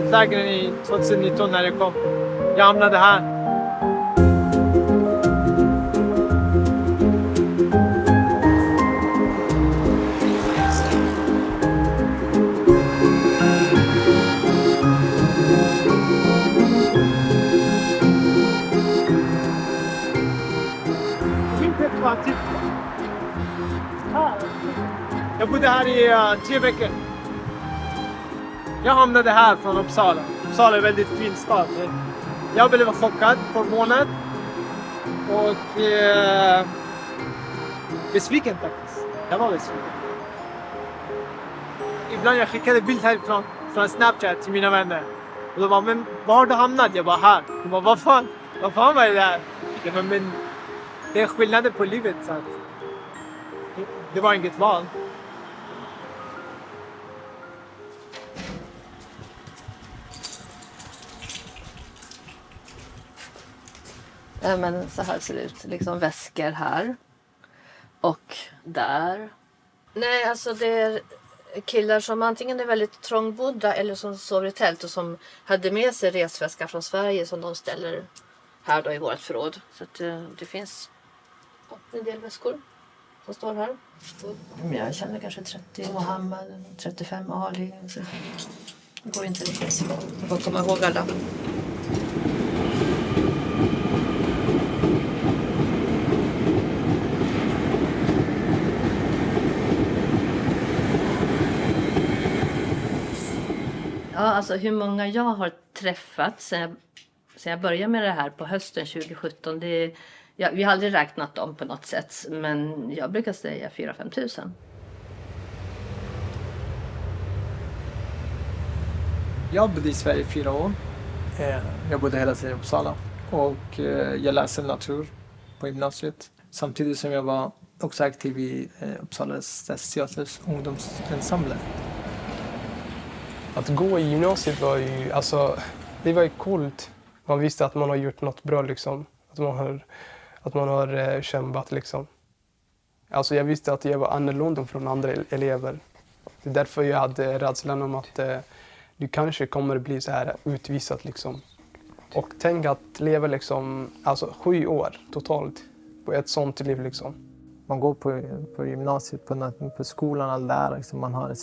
tältlägren i 2019 när det kom. Jag hamnade här. Jag bodde här i 3 veckor. Jag hamnade här från Uppsala. Uppsala är en väldigt fin stad. Jag blev chockad, förvånad och besviken faktiskt. Jag var besviken. Ibland jag skickade bild härifrån från Snapchat till mina vänner. Och de bara, men var har du hamnat? Jag bara, här. De bara, vad fan var det där? Jag bara, men det är skillnaden på livet. Så att det var inget val. Men så här ser det ut. Liksom väskor här. Och där. Nej, alltså det är killar som antingen är väldigt trångbodda eller som sover i tält och som hade med sig resväska från Sverige som de ställer här då i vårt förråd. Så att det finns en del väskor som står här. Jag känner kanske 30 Mohammed, 35 Ali. Så det går inte riktigt så. Jag får komma ihåg alla. Ja, alltså hur många jag har träffat sen jag började med det här på hösten 2017. Vi har aldrig räknat dem på något sätt, men jag brukar säga 4-5 tusen. Jag bodde i Sverige i 4 år. Jag bodde hela tiden i Uppsala och jag läste natur på gymnasiet. Samtidigt som jag var också aktiv i Uppsala stadsteaters ungdomsensemble. Att gå i gymnasiet var ju, alltså, det var ju coolt. Man visste att man har gjort något bra liksom. Att man har kämpat liksom. Alltså jag visste att jag var annorlunda från andra elever. Det är därför jag hade rädslan om att du kanske kommer bli så här utvisad liksom. Och tänk att leva liksom, alltså 7 år totalt på ett sånt liv liksom. Man går på gymnasiet, på skolan, allt där. Liksom man har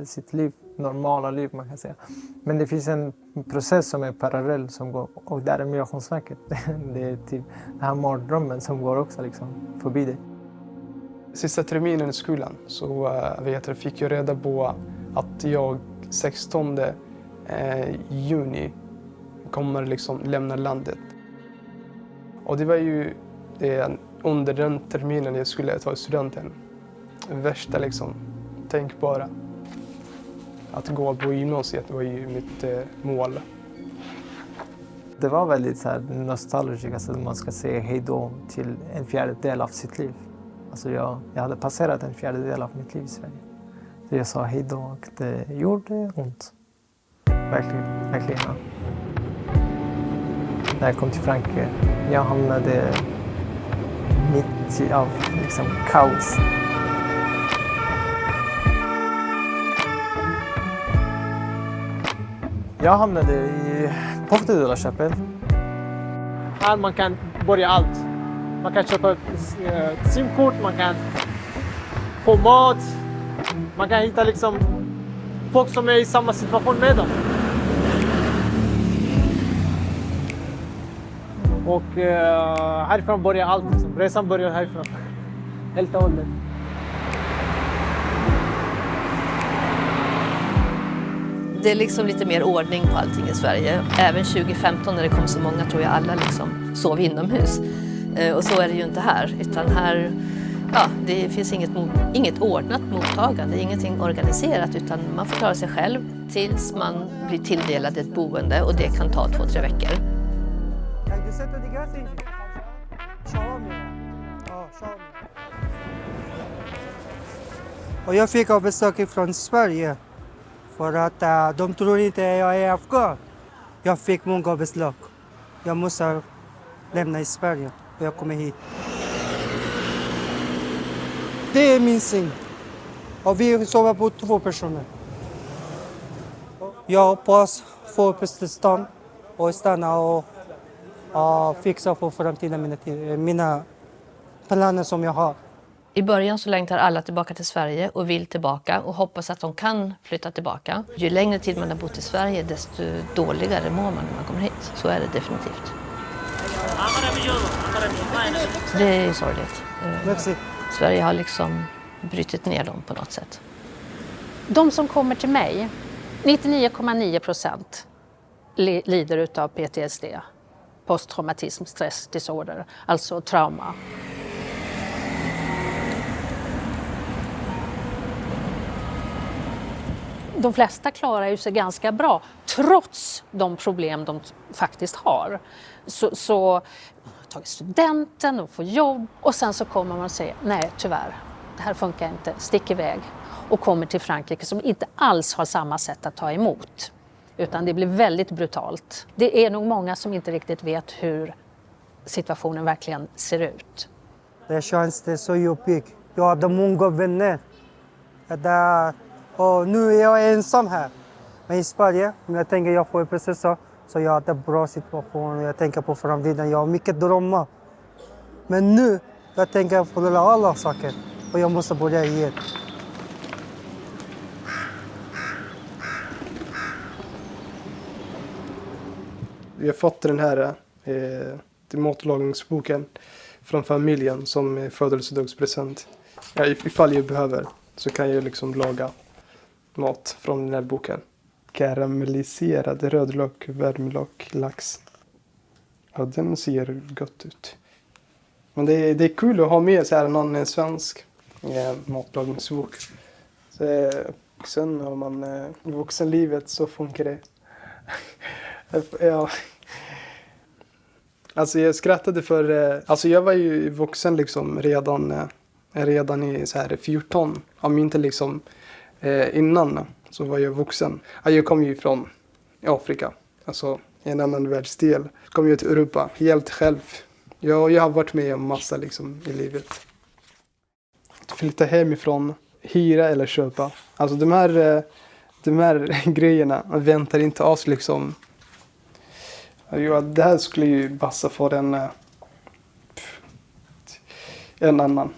sitt liv, normala liv man kan säga. Men det finns en process som är parallell som går, och där är Migrationsverket. Det är typ den här mardrömmen som går också liksom förbi dig. Sista terminen i skolan så fick jag reda på att jag 16 juni kommer liksom lämna landet. Och det var ju under den terminen jag skulle ta studenten. Värsta liksom, tänk bara. Att gå på gymnasiet var ju mitt mål. Det var väldigt så här nostalgiskt, alltså man ska säga hej då till en fjärdedel av sitt liv. Alltså jag hade passerat en fjärdedel av mitt liv i Sverige. Så jag sa hej då och det gjorde ont. Verkligen. Ja. När jag kom till Frankrike, jag hamnade mitt av liksom kaos. Jag hamnade i Porte de la Chapelle. Här man kan börja allt. Man kan köpa ett simkort, man kan få mat. Man kan hitta liksom folk som är i samma situation med dem. Och härifrån börjar allt. Liksom. Resan börjar härifrån. Helt och hållet. Det är liksom lite mer ordning på allting i Sverige. Även 2015 när det kom så många tror jag alla liksom sov inomhus. Och så är det ju inte här. Utan här, det finns inget ordnat mottagande, ingenting organiserat. Utan man får klara sig själv tills man blir tilldelad ett boende. Och det kan ta 2-3 veckor. Och jag fick besök från Sverige. För att de tror inte jag är afghan. Jag fick många beslag. Jag måste lämna i Sverige och jag kommer hit. Det är min säng. Och vi sover på 2 personer. Jag hoppas få uppehållstillstånd och stanna och fixa för framtiden mina planer som jag har. I början så längtar alla tillbaka till Sverige och vill tillbaka och hoppas att de kan flytta tillbaka. Ju längre tid man har bott i Sverige desto dåligare mår man när man kommer hit. Så är det definitivt. Så det är ju sorgligt. Merci. Sverige har liksom brutit ner dem på något sätt. De som kommer till mig, 99,9% lider av PTSD, posttraumatism stressdisorder, alltså trauma. De flesta klarar ju sig ganska bra trots de problem de faktiskt har. Så tagit studenten och får jobb och sen så kommer man och säger nej tyvärr, det här funkar inte, stick iväg och kommer till Frankrike som inte alls har samma sätt att ta emot utan det blir väldigt brutalt. Det är nog många som inte riktigt vet hur situationen verkligen ser ut. Det känns det så jobbigt. Jag hade många vänner. Och nu är jag ensam här. Men i Sverige, om jag tänker jag får en process så jag har en bra situation. Jag tänker på framtiden. Jag har mycket drömmar. Men nu, jag tänker på alla saker. Och jag måste börja igen. Vi har fått den här matlagningsboken från familjen som födelsedagspresent. Ja, ifall jag behöver så kan jag liksom laga mat från den här boken. Karamelliserad rödlök, värmlök, lax. Ja, den ser gott ut. Men det är kul att ha med så här någon svensk matlagningsbok. Så, sen har man i vuxenlivet så funkar det. Ja. Alltså jag skrattade för... Alltså jag var ju vuxen liksom redan i så här 14. Om inte liksom innan så var jag vuxen. Jag kom ju från Afrika. Alltså en annan världsdel. Kom ju till Europa helt själv. Jag har varit med om massa liksom i livet. Att flytta hemifrån, hyra eller köpa. Alltså de här grejerna väntar inte oss liksom. Ja, det här skulle ju passa för en annan.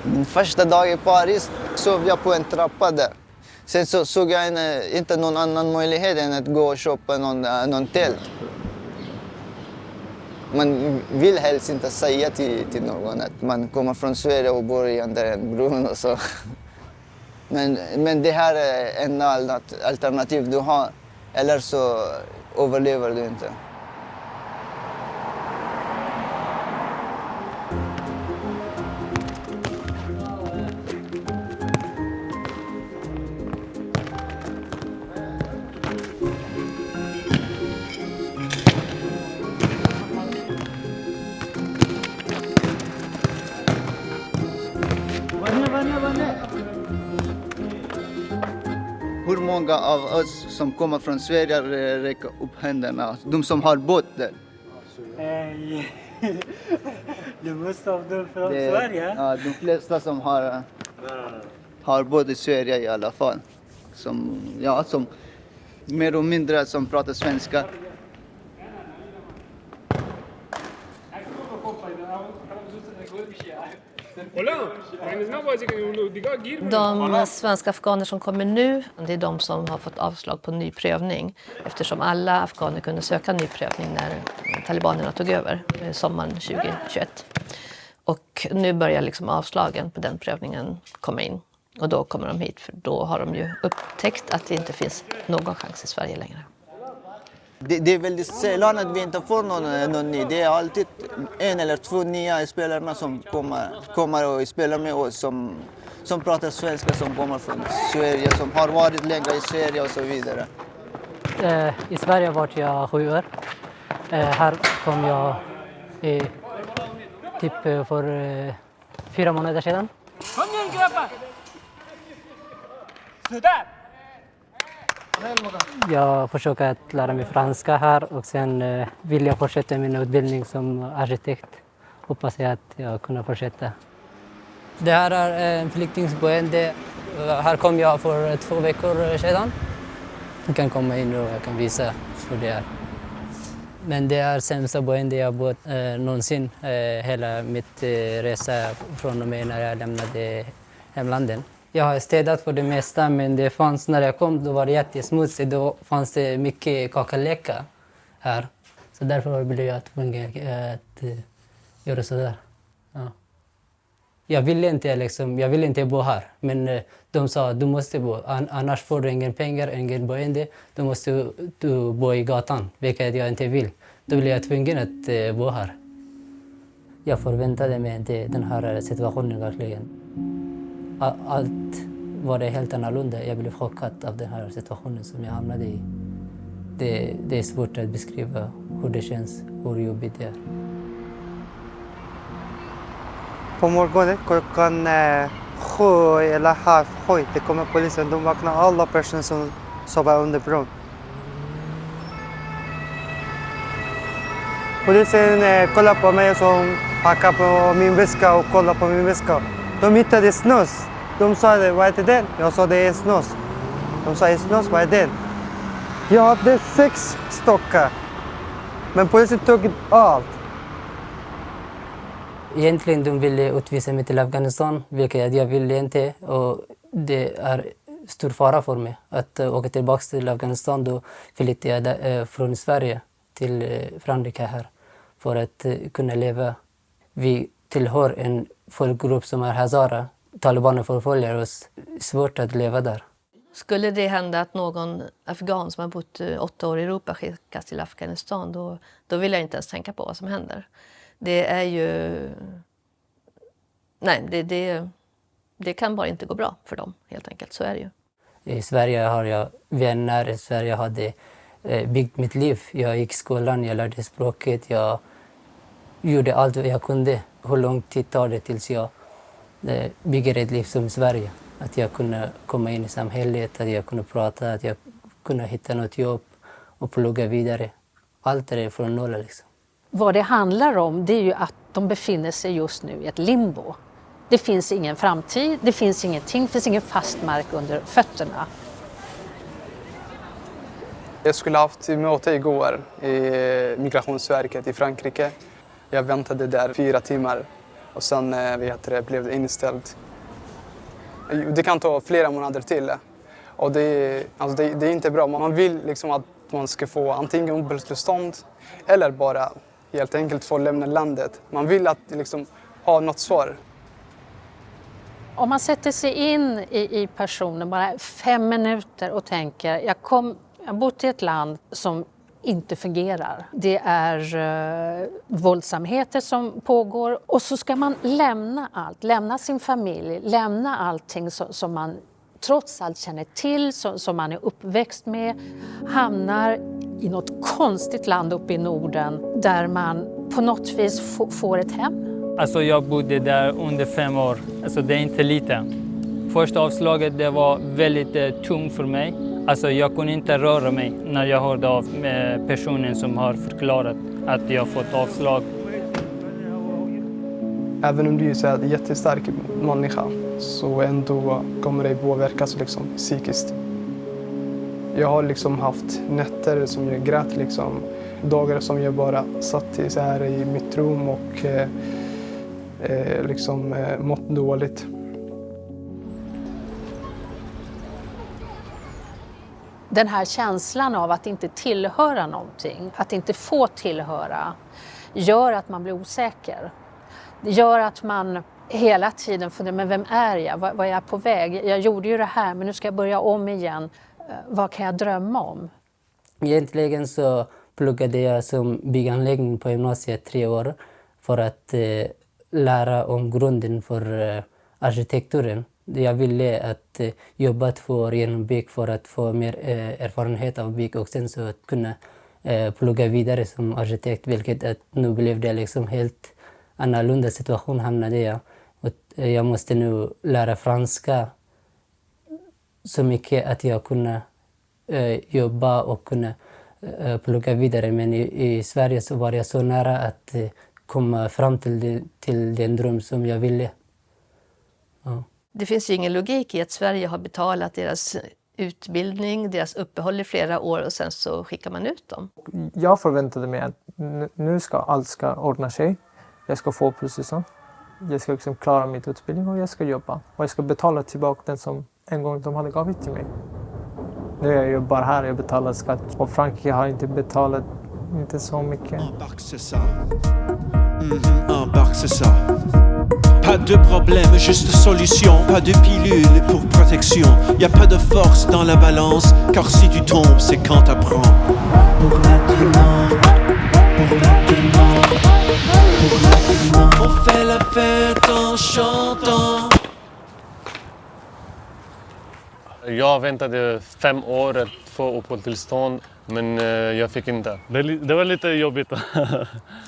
Min första dag i Paris sov jag på en trappa där. Sen så såg jag inte någon annan möjlighet än att gå och köpa någon tält. Man vill helst inte säga till någon att man kommer från Sverige och bor under en bron och så. Men det här är en alternativ du har, eller så överlever du inte. Hur många av oss som kommer från Sverige räcker upp händerna? De som har båt där. Du måste ha dem från Sverige? Ja, de flesta som har båt i Sverige i alla fall. Som mer och mindre som pratar svenska. De svenska afghaner som kommer nu, det är de som har fått avslag på ny prövning. Eftersom alla afghaner kunde söka ny prövning när talibanerna tog över sommaren 2021. Och nu börjar liksom avslagen på den prövningen komma in. Och då kommer de hit, för då har de ju upptäckt att det inte finns någon chans i Sverige längre. Det är väldigt sällan att vi inte får någon ny. Det är alltid en eller två nya spelare som kommer och spelar med oss som pratar svenska, som kommer från Sverige, som har varit länge i Sverige och så vidare. I Sverige var jag 7 år. Här kom jag typ för 4 månader sedan. Kom igen grabbar! Sådär! Jag försöker att lära mig franska här och sen vill jag fortsätta min utbildning som arkitekt. Hoppas jag att jag kan fortsätta. Det här är en flyktingboende. Här kom jag för 2 veckor sedan. Jag kan komma in och jag kan visa hur det är. Men det är sämsta boende jag bott någonsin. Hela mitt resa från och med när jag lämnade hemlandet. Jag har städat för det mesta, men det fanns, när jag kom då var det jättesmutsigt. Då fanns det mycket kakelläcka här. Så därför blev jag tvungen att göra sådär. Ja. Jag ville inte bo här, men de sa att du måste bo, annars får du ingen pengar, ingen boende. Då måste du bo i gatan, vilket jag inte vill. Då blev jag tvungen att bo här. Jag förväntade mig inte den här situationen verkligen. Allt var det helt annorlunda. Jag blev chockad av den här situationen som jag hamnade i. Det är svårt att beskriva hur det känns, hur jobbigt det är. På morgonen klockan 7 eller 6:30 det kommer polisen. De vaknar alla personer som sover under bron. Polisen kollar på mig som packar på min väska och kollar på min väska. De hittade snus. De sa det, vad är det? Jag sa det är snus. De sa snus, vad är det? Jag hade 6 stockar. Men polisen tog allt. Egentligen de ville utvisa mig till Afghanistan, vilket jag ville inte. Och det är stor fara för mig att åka tillbaka till Afghanistan. Då flyttade jag från Sverige till Frankrike här för att kunna leva. Vi tillhör en folkgrupp som är hazara. Talibanerna förföljer oss. Svårt att leva där. Skulle det hända att någon afghan som har bott 8 år i Europa skickas till Afghanistan, då vill jag inte ens tänka på vad som händer. Det är ju... Nej, det kan bara inte gå bra för dem, helt enkelt. Så är det ju. I Sverige har jag vänner. I Sverige hade byggt mitt liv. Jag gick i skolan, jag lärde språket. Jag gjorde allt vad jag kunde. Hur lång tid tar det tills jag bygger ett liv som i Sverige? Att jag kunde komma in i samhället, att jag kunde prata, att jag kunde hitta något jobb och plugga vidare. Allt är från noll liksom. Vad det handlar om, det är ju att de befinner sig just nu i ett limbo. Det finns ingen framtid, det finns ingenting, det finns ingen fast mark under fötterna. Jag skulle haft möte igår i Migrationsverket i Frankrike. Jag väntade där 4 timmar och sen blev det inställt. Det kan ta flera månader till. Och det är inte bra. Man vill liksom att man ska få antingen uppehållstillstånd eller bara helt enkelt få lämna landet. Man vill att liksom ha något svar. Om man sätter sig in i personen bara 5 minuter och tänker jag har bott i ett land som inte fungerar. Det är våldsamheter som pågår och så ska man lämna allt, lämna sin familj, lämna allting som man trots allt känner till, som man är uppväxt med, hamnar i något konstigt land uppe i Norden där man på något vis får ett hem. Alltså jag bodde där under 5 år, alltså det är inte lite. Första avslaget det var väldigt tungt för mig. Alltså jag kunde inte röra mig när jag hörde av personen som har förklarat att jag fått avslag. Även om du är en jättestark människa så ändå kommer det påverkas liksom psykiskt. Jag har liksom haft nätter som jag grät liksom. Dagar som jag bara satt så här i mitt rum och mått dåligt. Den här känslan av att inte tillhöra någonting, att inte få tillhöra, gör att man blir osäker. Det gör att man hela tiden funderar, men vem är jag? Vad är jag på väg? Jag gjorde ju det här, men nu ska jag börja om igen. Vad kan jag drömma om? Egentligen så pluggade jag som bygganläggning på gymnasiet 3 år för att lära om grunden för arkitekturen. Jag ville att jobba 2 år genom bygg för att få mer erfarenhet av bygg och sen så att kunna plugga vidare som arkitekt, vilket att nu blev det liksom helt annorlunda situation hamnade jag. Och jag måste nu lära franska så mycket att jag kunde jobba och kunna plugga vidare. Men i Sverige så var jag så nära att komma fram till den dröm som jag ville. Det finns ju ingen logik i att Sverige har betalat deras utbildning, deras uppehåll i flera år och sen så skickar man ut dem. Jag förväntade mig att nu ska allt ordna sig. Jag ska få uppehållstillstånd. Jag ska liksom klara min utbildning och jag ska jobba. Och jag ska betala tillbaka den som en gång de hade givit till mig. Nu är jag bara här, jag betalar skatt. Och Frankrike har inte betalat inte så mycket. Pas de problème, juste solution. Pas de pilule pour protection. Y a pas de force dans la balance. Car si tu tombes, c'est quand t'apprends. Pour maintenant, pour maintenant, pour maintenant. On fait la fête en chantant. Jag väntade 5 år att få uppehållstillstånd, men jag fick inte. Det var lite jobbigt.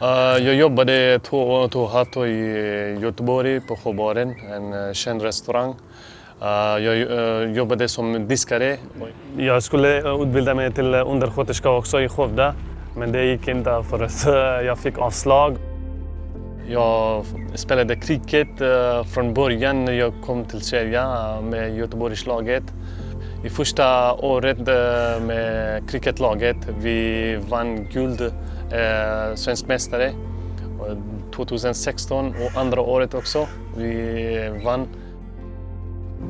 Jag jobbade 2,5 i Göteborg på Sjöbaren, en känd restaurang. Jag jobbade som diskare. Jag skulle utbilda mig till undersköterska också i Skövde, men det gick inte för att jag fick avslag. Jag spelade cricket från början när jag kom till Sverige med Göteborgslaget. I första året med cricketlaget vi vann guld, svensk mästare. 2016 och andra året också vi vann.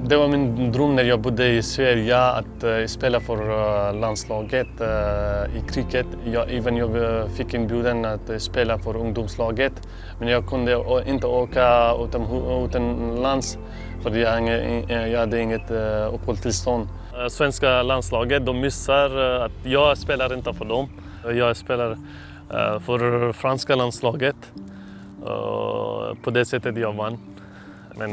Det var min dröm när jag bodde i Sverige att spela för landslaget i cricket. Jag fick inbjudan att spela för ungdomslaget, men jag kunde inte åka utomlands för jag hade inget uppehållstillstånd. Svenska landslaget, de missar att jag spelar inte för dem. Jag spelar för franska landslaget. På det sättet jag vann. Men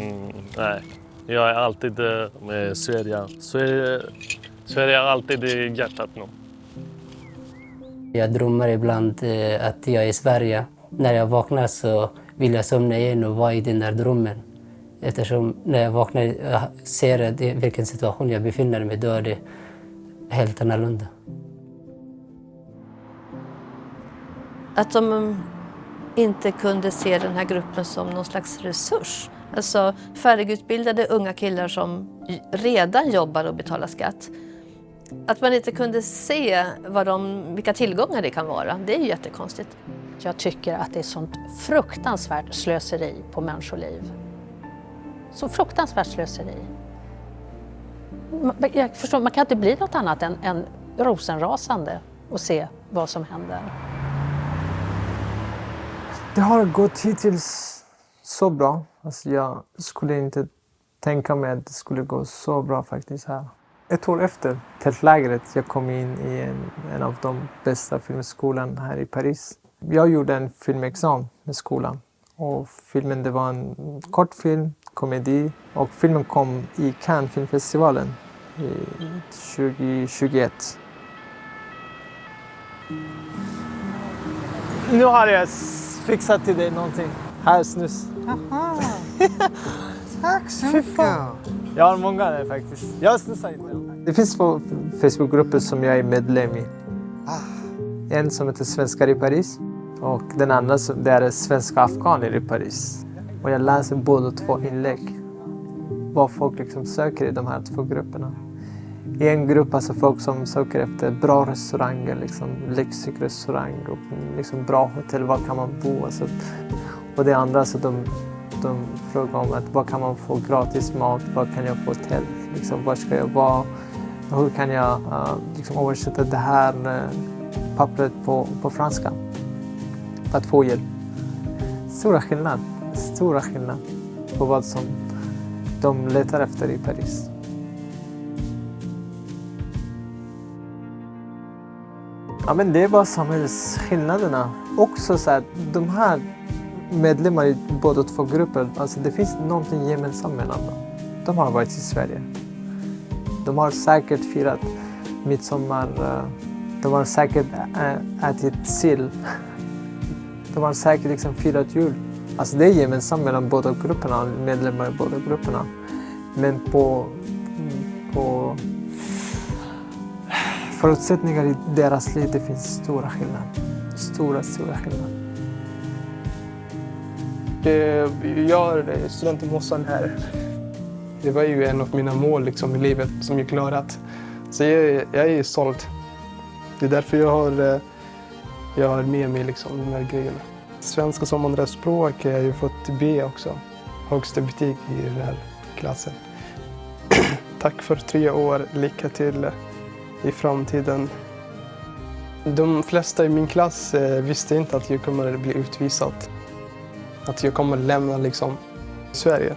nej. Jag är alltid med Sverige. Sverige är alltid i hjärtat nu. Jag drömmer ibland att jag är i Sverige. När jag vaknar så vill jag somna igen och vara i den där drömmen. Eftersom när jag vaknar och ser vilken situation jag befinner mig, då är det helt annorlunda. Att de inte kunde se den här gruppen som någon slags resurs. Alltså färdigutbildade unga killar som redan jobbar och betalar skatt. Att man inte kunde se vilka tillgångar det kan vara, det är ju jättekonstigt. Jag tycker att det är sånt fruktansvärt slöseri på människoliv. Så fruktansvärt slöseri. Jag förstår, man kan inte bli något annat än rosenrasande och se vad som händer. Det har gått hittills så bra. Alltså jag skulle inte tänka mig att det skulle gå så bra faktiskt här. 1 år efter tältlägret jag kom in i en av de bästa filmskolan här i Paris. Jag gjorde en filmexamen med skolan. Och filmen det var en kortfilm, komedi. Och filmen kom i Cannes filmfestivalen 2021. Nu har jag fixat till dig någonting. Här snus. Aha. Tack så mycket. Jag har många där faktiskt. Jag snusar inte. Det finns 2 Facebookgrupper som jag är medlem i. En som heter Svenskar i Paris. Och den andra det är Svenska afghaner i Paris. Och jag läser båda 2 inlägg. Vad folk liksom söker i de här 2 grupperna. I en grupp alltså folk som söker efter bra restauranger, liksom lyxig restaurang och liksom bra hotell, var kan man bo? Alltså, och det andra så de frågar om att vad kan man få gratis mat, var kan jag få tält, liksom, var ska jag vara, hur kan jag liksom översätta det här pappret på franska för att få hjälp. Stora skillnad på vad som de letar efter i Paris. Ja, men det är bara samhällsskillnaderna. Också så att de här medlemmar i båda 2 grupper, alltså det finns någonting gemensamt mellan dem. De har varit i Sverige. De har säkert firat midsommar. De har säkert ätit sill. De har säkert liksom firat jul. Alltså det är gemensamt mellan båda grupperna, medlemmar i båda grupperna. Men på förutsättningar i deras liv, det finns stora skillnader. Stora skillnader. Jag är student i Mossan här. Det var ju en av mina mål liksom, i livet som jag klarat. Så jag är stolt. Det är därför jag har med mig liksom, de här grejerna. Svenska som andra språk har jag ju fått B också. Högsta betyg i den här klassen. Tack för 3 år. Lycka till i framtiden. De flesta i min klass visste inte att jag kommer att bli utvisad. Att jag kommer att lämna liksom, Sverige.